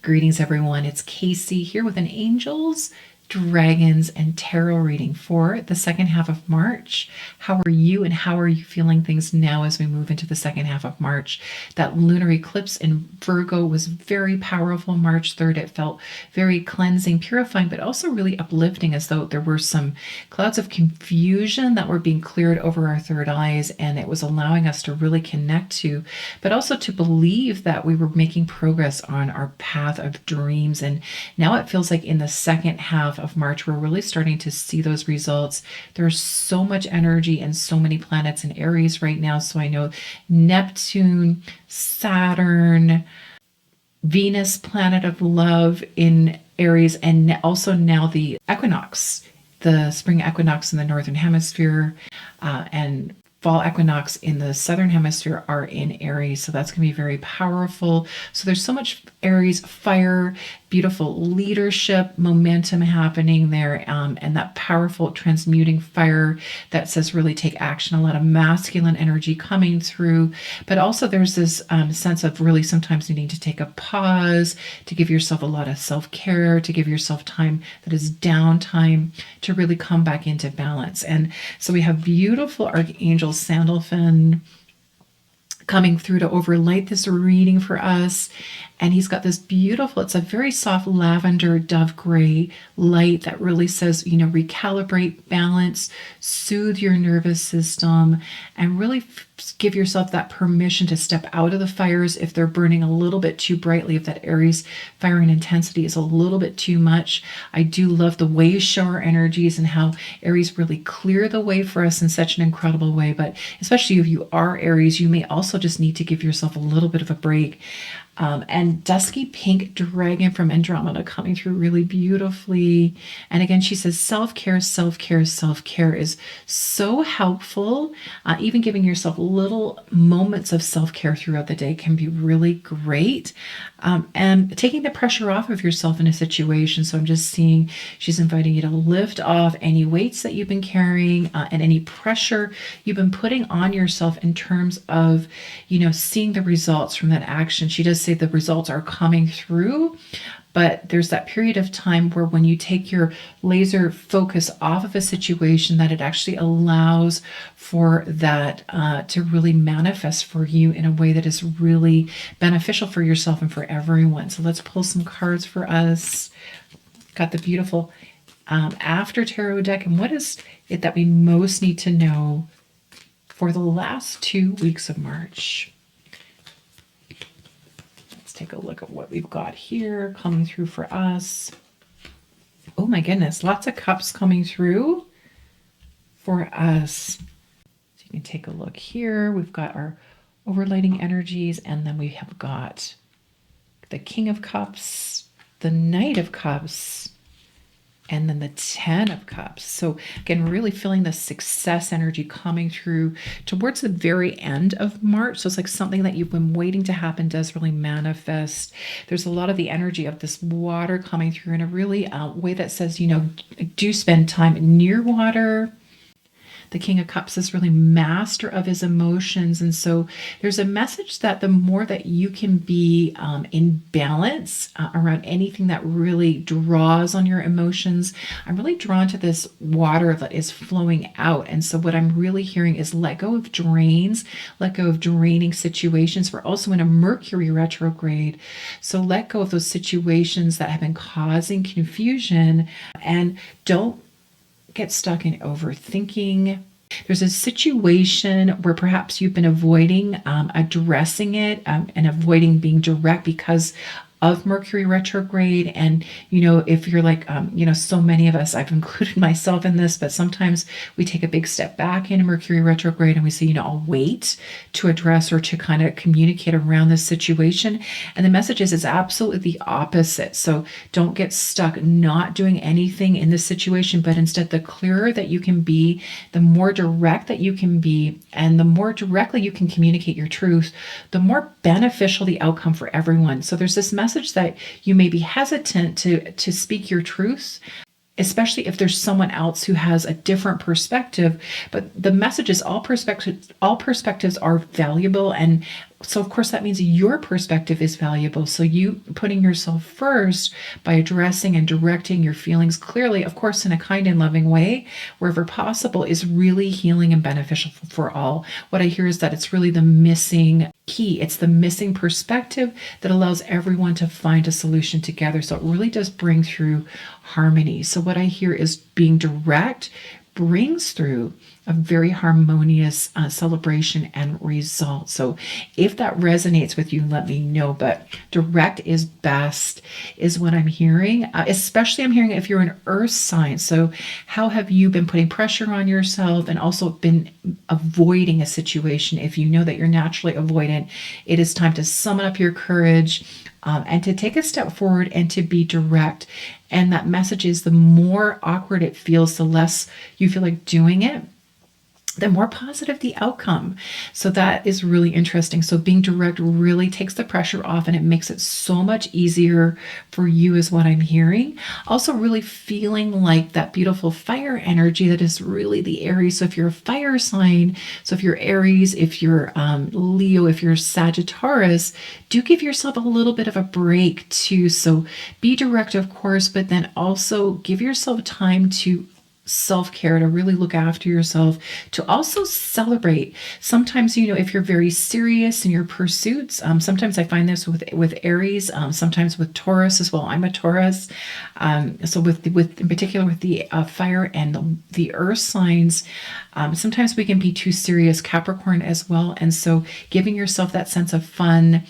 Greetings, everyone. It's Casey here with an Angels, Dragons, and Tarot reading for the second half of March. How are you and how are you feeling things now as we move into the second half of March? That lunar eclipse in Virgo was very powerful March 3rd. It felt very cleansing, purifying, but also really uplifting, as though there were some clouds of confusion that were being cleared over our third eyes, and it was allowing us to really connect to, but also to believe that we were making progress on our path of dreams. And now it feels like in the second half of March, we're really starting to see those results. There's so much energy and so many planets in Aries right now. So I know Neptune, Saturn, Venus, planet of love in Aries, and also now the equinox, the spring equinox in the northern hemisphere, and fall equinox in the southern hemisphere are in Aries. So that's going to be very powerful. So there's so much Aries fire, beautiful leadership, momentum happening there, and that powerful transmuting fire that says really take action. A lot of masculine energy coming through, but also there's this sense of really sometimes needing to take a pause, to give yourself a lot of self-care, to give yourself time that is downtime to really come back into balance. And so we have beautiful Archangel Sandalphon coming through to overlight this reading for us. And he's got this beautiful, it's a very soft lavender dove gray light that really says, you know, recalibrate, balance, soothe your nervous system, and really give yourself that permission to step out of the fires if they're burning a little bit too brightly, if that Aries fire and intensity is a little bit too much. I do love the wave shower energies and how Aries really clear the way for us in such an incredible way. But especially if you are Aries, you may also just need to give yourself a little bit of a break. And Dusky Pink Dragon from Andromeda coming through really beautifully. And again, she says self-care, self-care, self-care is so helpful. Even giving yourself little moments of self-care throughout the day can be really great. And taking the pressure off of yourself in a situation. So I'm just seeing she's inviting you to lift off any weights that you've been carrying, and any pressure you've been putting on yourself in terms of, you know, seeing the results from that action. She does say the results are coming through, but there's that period of time where when you take your laser focus off of a situation, that it actually allows for that to really manifest for you in a way that is really beneficial for yourself and for everyone. So let's pull some cards for us. Got the beautiful After Tarot deck. And what is it that we most need to know for the last 2 weeks of March? Take a look at what we've got here coming through for us. Oh my goodness, lots of cups coming through for us. So you can take a look here. We've got our overlighting energies, and then we have got the King of Cups, the Knight of Cups, and then the 10 of Cups. So again, really feeling the success energy coming through towards the very end of March. So it's like something that you've been waiting to happen does really manifest. There's a lot of the energy of this water coming through in a really way that says, you know, do spend time near water. The King of Cups is really master of his emotions. And so there's a message that the more that you can be in balance around anything that really draws on your emotions, I'm really drawn to this water that is flowing out. And so what I'm really hearing is let go of drains, let go of draining situations. We're also in a Mercury retrograde. So let go of those situations that have been causing confusion, and don't get stuck in overthinking. There's a situation where perhaps you've been avoiding addressing it, and avoiding being direct because of Mercury retrograde. And, you know, if you're like, you know, so many of us, I've included myself in this, but sometimes we take a big step back in Mercury retrograde and we say, you know, I'll wait to address or to kind of communicate around this situation. And the message is it's absolutely the opposite. So don't get stuck not doing anything in this situation, but instead the clearer that you can be, the more direct that you can be, and the more directly you can communicate your truth, the more beneficial the outcome for everyone. So there's this message that you may be hesitant to speak your truth, especially if there's someone else who has a different perspective. But the message is all perspectives are valuable, and So of course that means your perspective is valuable. So you putting yourself first by addressing and directing your feelings clearly, of course, in a kind and loving way, wherever possible, is really healing and beneficial for all. What I hear is that it's really the missing key. It's the missing perspective that allows everyone to find a solution together. So it really does bring through harmony. So what I hear is being direct brings through a very harmonious celebration and result. So if that resonates with you, let me know. But direct is best, is what I'm hearing. Especially I'm hearing if you're an earth sign. So how have you been putting pressure on yourself and also been avoiding a situation? If you know that you're naturally avoidant, it is time to summon up your courage and to take a step forward and to be direct. And that message is the more awkward it feels, the less you feel like doing it, the more positive the outcome. So that is really interesting. So being direct really takes the pressure off and it makes it so much easier for you is what I'm hearing. Also really feeling like that beautiful fire energy that is really the Aries. So if you're a fire sign, so if you're Aries, if you're Leo, if you're Sagittarius, do give yourself a little bit of a break too. So be direct, of course, but then also give yourself time to self-care, to really look after yourself, to also celebrate. Sometimes, if you're very serious in your pursuits, sometimes I find this with Aries, sometimes with Taurus as well. I'm a Taurus. So with in particular with the fire and the earth signs, sometimes we can be too serious, Capricorn as well. And so giving yourself that sense of fun,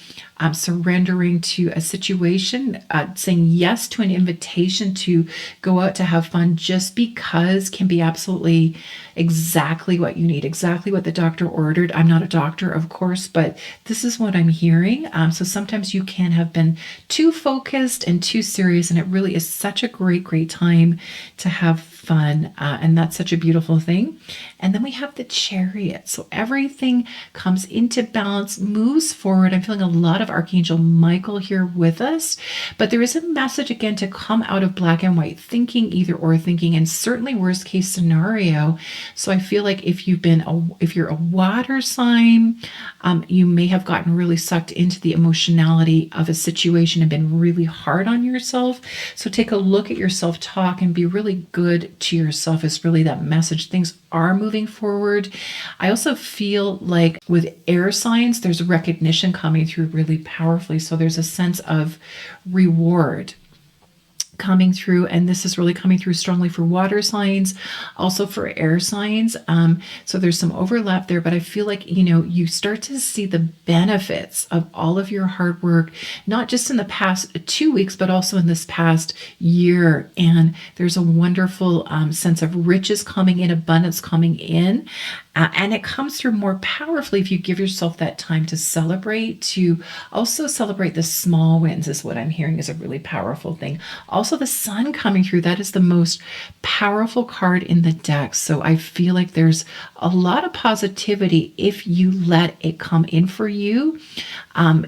surrendering to a situation, saying yes to an invitation to go out to have fun just because can be absolutely exactly what you need, exactly what the doctor ordered. I'm not a doctor, of course, but this is what I'm hearing. So sometimes you can have been too focused and too serious, and it really is such a great time to have fun. And that's such a beautiful thing. And then we have the Chariot. So everything comes into balance, moves forward. I'm feeling a lot of Archangel Michael here with us, but there is a message again to come out of black and white thinking, either or thinking, and certainly worst case scenario. So I feel like if you're a water sign, you may have gotten really sucked into the emotionality of a situation and been really hard on yourself. So take a look at your self-talk and be really good to yourself is really that message. Things are moving forward. I also feel like with air signs, there's recognition coming through really powerfully. So there's a sense of reward coming through, and this is really coming through strongly for water signs, also for air signs. So there's some overlap there, but I feel like, you start to see the benefits of all of your hard work, not just in the past 2 weeks, but also in this past year. And there's a wonderful sense of riches coming in, abundance coming in. And it comes through more powerfully if you give yourself that time to celebrate, to also celebrate the small wins is what I'm hearing is a really powerful thing. Also the sun coming through, that is the most powerful card in the deck. So I feel like there's a lot of positivity if you let it come in for you.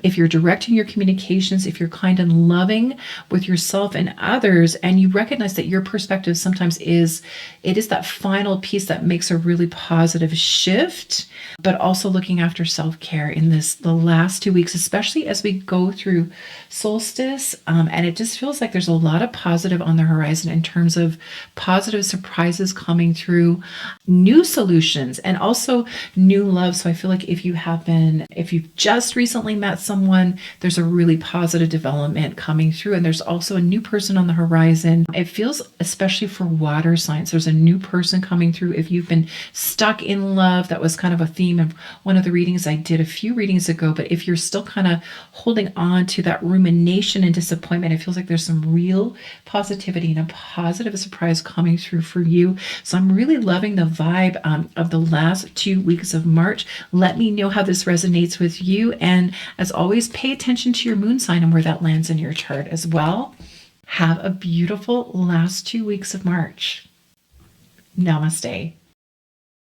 If you're directing your communications, if you're kind and loving with yourself and others, and you recognize that your perspective sometimes is that final piece that makes a really positive shift, but also looking after self-care in the last 2 weeks, especially as we go through solstice. And it just feels like there's a lot of positive on the horizon in terms of positive surprises coming through, new solutions, and also new love. So I feel like if you've just recently met someone, there's a really positive development coming through. And there's also a new person on the horizon. It feels, especially for water signs, there's a new person coming through. If you've been stuck in love, that was kind of a theme of one of the readings I did a few readings ago. But if you're still kind of holding on to that rumination and disappointment, it feels like there's some real positivity and a positive surprise coming through for you. So I'm really loving the vibe of the last 2 weeks of March. Let me know how this resonates with you. And as always, pay attention to your moon sign and where that lands in your chart as well. Have a beautiful last 2 weeks of March. Namaste.